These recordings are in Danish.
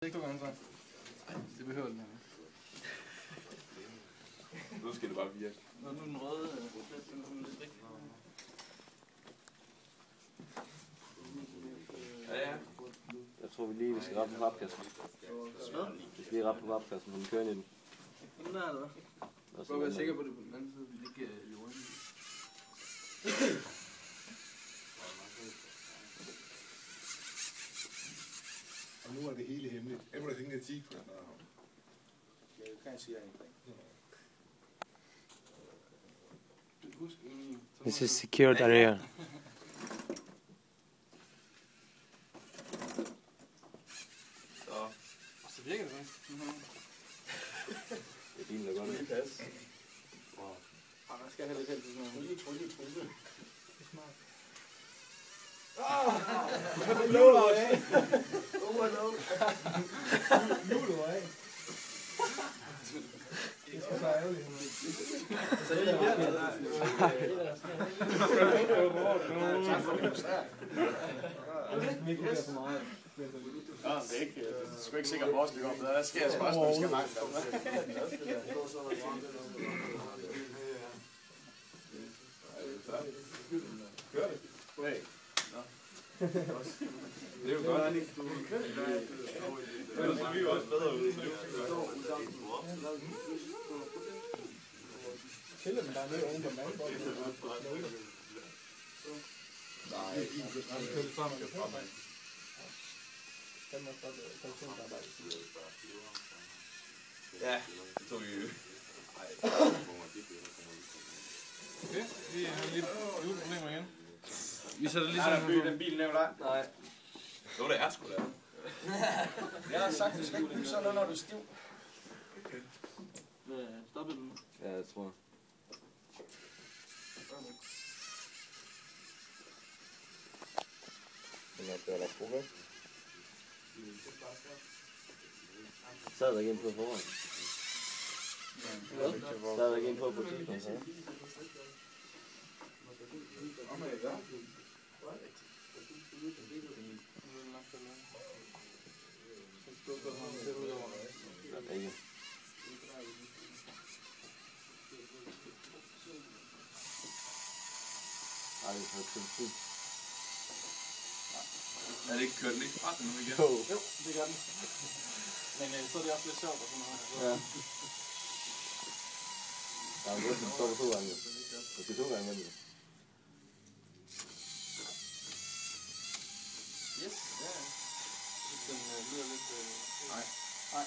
Ikke 2 gange så. Det behøver den her. Nu skal det bare virke. Nå, nu er den røde. Den lidt væk. Ja. Jeg tror vi lige skal rappe på papkassen. Hvad? Vi skal lige rappe på papkassen, så den kører ind i den. Den der, eller hvad? Jeg skal være sikker på det på den anden side, vi ikke jorden. Og nu er det hele hemmeligt. Everything is secret now. Ja, du kan sige anything. This is secured area. Så virker det faktisk. Det er bilen, der gør det. Pas. Der skal have lidt held til sådan noget. Trylle. Det er smart. Luler af! Luler af! Det er så ærgerligt. Så det er her, der er Ja, det er ikke. Det er sgu ikke sikkert, at vores lykker op. Der sker spørgsmål, vi skal magte. Gør det. Det er jo godt. Ellers er vi jo også bedre ud. Tæller den bare ned oven på mandbolden. Nej, Han kører lidt frem. Den må godt produktionsarbejde. Ja, det tog vi jo. Okay, vi har lige problemer igen. Vi sætter lige sådan sådan den bil nævnt dig. Nej. Jo, det er sgu da. Jeg har sagt, du skal ikke bygge sådan noget, når du er stiv. Okay. Stoppede den? Ja, jeg tror. Den er der på, hvad? Sad der ikke ind på foran? Sad der ikke ind på tidspunkt, så? Ikke. Ej, det er så Er det ikke kørt den ikke fra den nu igen? Jo, det gør den. Men så er det også lidt sjovt og sådan noget. Ja. Ja, men det står på 2 gange. Det er 2 gange med det. Yes, ja. Den lyder lidt... Nej. Nej.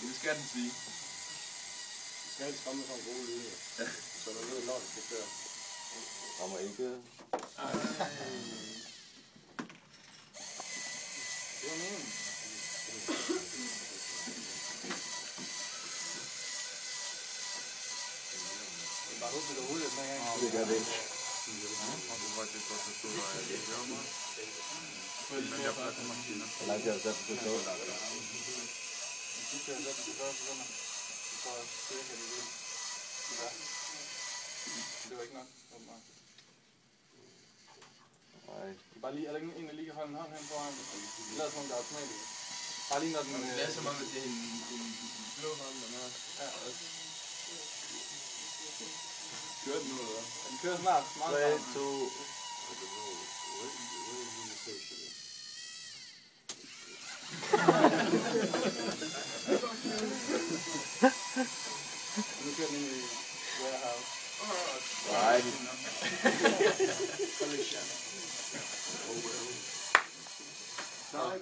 Det skal den sige. det skal helst komme med sådan en god lyd. Så der lyder når det skal køre. Rammer ikke. Det var meningen. Bare håber, det er hurtigt med en gang. Det gør det. Hvor langt er det sat på det tog? Det kører så til 40 sekunder. Så cirka det vil. Det var ikke nok. Nej. Bare lige, er der en, der lige kan holde en hånd hen foran? Lad os nogle, der er automatisk. Bare lige når den... Det er som om, at det er en blå hånd, den er. Ja, også. Kører den nu, eller hvad? Den kører snart. 3, 2... Nu kører den ind i warehouse. Nej. Collection. Nej.